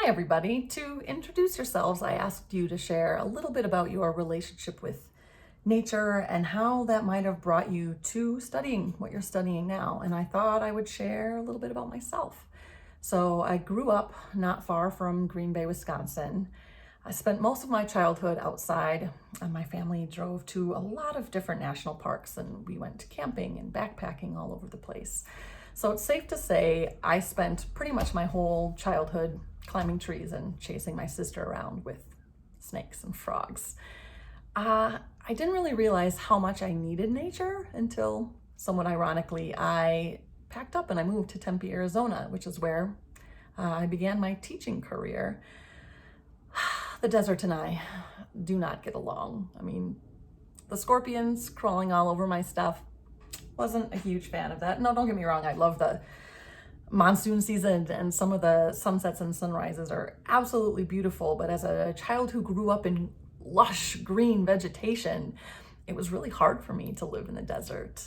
Hi, everybody. To introduce yourselves, I asked you to share a little bit about your relationship with nature and how that might have brought you to studying what you're studying now. And I thought I would share a little bit about myself. So I grew up not far from Green Bay, Wisconsin. I spent most of my childhood outside, and my family drove to a lot of different national parks, and we went camping and backpacking all over the place. So it's safe to say I spent pretty much my whole childhood climbing trees and chasing my sister around with snakes and frogs. I didn't really realize how much I needed nature until, somewhat ironically, I packed up and I moved to Tempe, Arizona, which is where I began my teaching career. The desert and I do not get along. I mean, the scorpions crawling all over my stuff, wasn't a huge fan of that. No, don't get me wrong, I love the monsoon season and some of the sunsets and sunrises are absolutely beautiful, but as a child who grew up in lush green vegetation, it was really hard for me to live in the desert.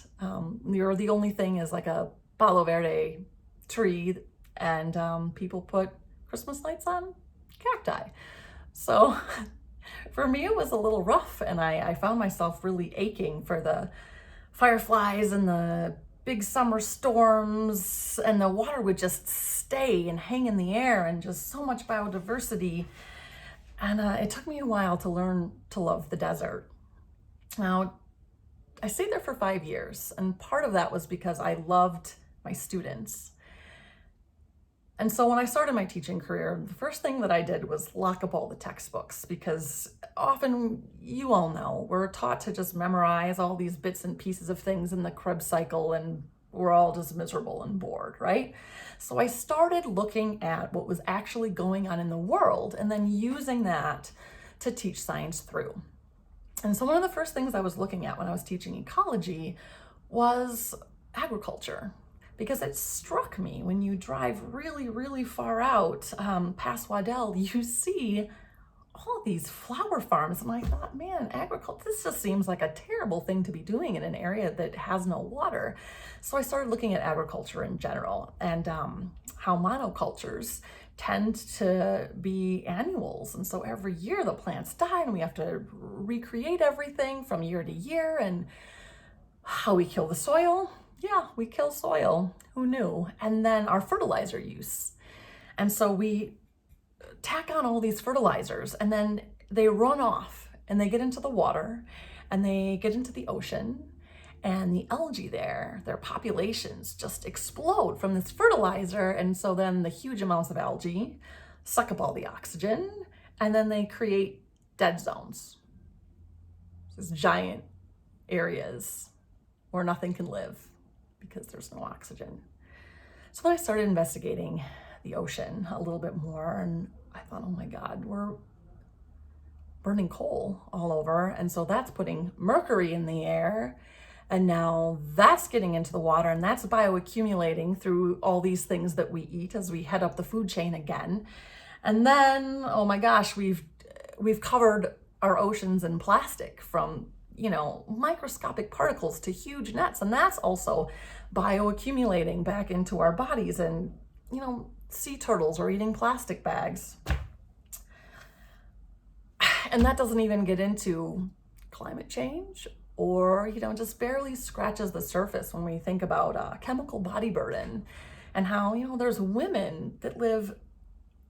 You're the only thing is like a Palo Verde tree, and people put Christmas lights on cacti. So for me, it was a little rough, and I found myself really aching for the fireflies and the big summer storms, and the water would just stay and hang in the air, and just so much biodiversity. And it took me a while to learn to love the desert. Now, I stayed there for 5 years, and part of that was because I loved my students. And so when I started my teaching career, the first thing that I did was lock up all the textbooks, because often, you all know, we're taught to just memorize all these bits and pieces of things in the Krebs cycle, and we're all just miserable and bored, right? So I started looking at what was actually going on in the world and then using that to teach science through. And so one of the first things I was looking at when I was teaching ecology was agriculture, because it struck me when you drive really, really far out past Waddell, you see all these flower farms. And I thought, man, agriculture, this just seems like a terrible thing to be doing in an area that has no water. So I started looking at agriculture in general, and how monocultures tend to be annuals. And so every year the plants die and we have to recreate everything from year to year. And how we kill the soil. Yeah, we kill soil. Who knew? And then our fertilizer use. And so we tack on all these fertilizers, and then they run off and they get into the water and they get into the ocean, and the algae there, their populations just explode from this fertilizer. And so then the huge amounts of algae suck up all the oxygen, and then they create dead zones. These giant areas where nothing can live because there's no oxygen. So then I started investigating the ocean a little bit more, and I thought, oh my God, we're burning coal all over. And so that's putting mercury in the air. And now that's getting into the water, and that's bioaccumulating through all these things that we eat as we head up the food chain again. And then, oh my gosh, we've covered our oceans in plastic, from microscopic particles to huge nets, and that's also bioaccumulating back into our bodies. And sea turtles are eating plastic bags, and that doesn't even get into climate change, or just barely scratches the surface when we think about chemical body burden, and how there's women that live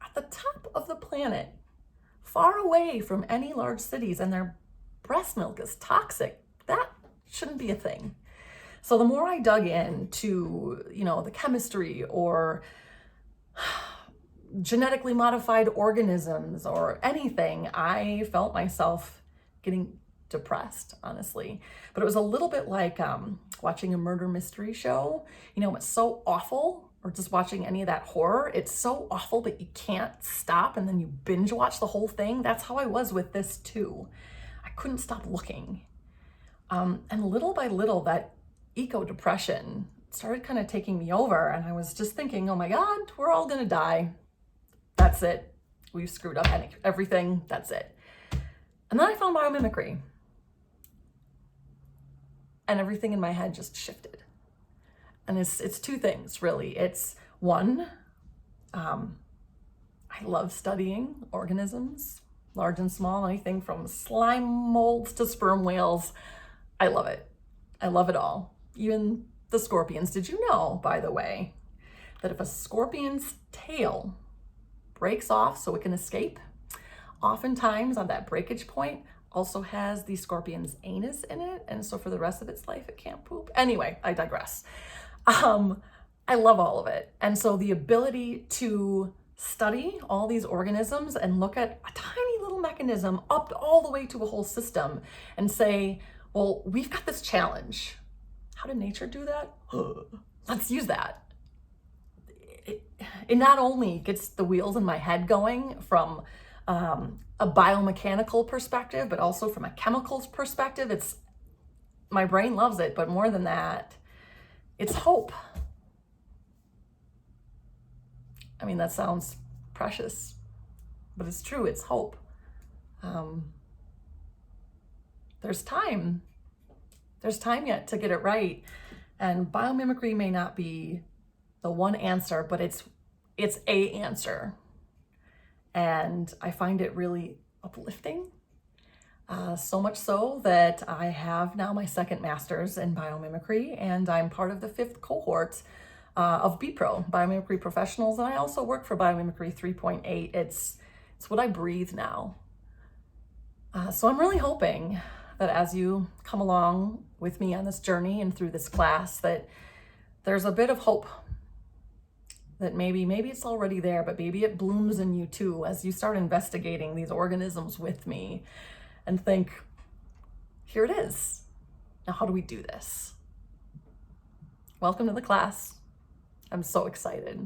at the top of the planet, far away from any large cities, and their breast milk is toxic. That shouldn't be a thing. So the more I dug into, the chemistry or genetically modified organisms or anything, I felt myself getting depressed, honestly. But it was a little bit like watching a murder mystery show. It's so awful, or just watching any of that horror. It's so awful, but you can't stop, and then you binge watch the whole thing. That's how I was with this too. I couldn't stop looking. And little by little, that eco-depression started kind of taking me over, and I was just thinking, oh my God, we're all gonna die. That's it. We've screwed up everything. That's it. And then I found biomimicry, and everything in my head just shifted. And it's two things, really. It's one, I I love studying organisms, large and small, anything from slime molds to sperm whales. I love it. I love it all. Even the scorpions. Did you know, by the way, that if a scorpion's tail breaks off so it can escape, oftentimes on that breakage point also has the scorpion's anus in it, and so for the rest of its life it can't poop. Anyway, I digress. I love all of it. And so the ability to study all these organisms and look at a tiny little mechanism up all the way to a whole system and say, well, we've got this challenge. How did nature do that? Let's use that. It not only gets the wheels in my head going from a biomechanical perspective, but also from a chemicals perspective. My brain loves it, but more than that, it's hope. I mean, that sounds precious, but it's true, it's hope. There's time. There's time yet to get it right. And biomimicry may not be the one answer, but it's a answer. And I find it really uplifting. So much so that I have now my second master's in biomimicry, and I'm part of the 5th cohort of BPro, Biomimicry Professionals. And I also work for Biomimicry 3.8. It's what I breathe now. So I'm really hoping that as you come along with me on this journey and through this class, that there's a bit of hope, that maybe it's already there, but maybe it blooms in you too as you start investigating these organisms with me and think, here it is. Now, how do we do this? Welcome to the class. I'm so excited.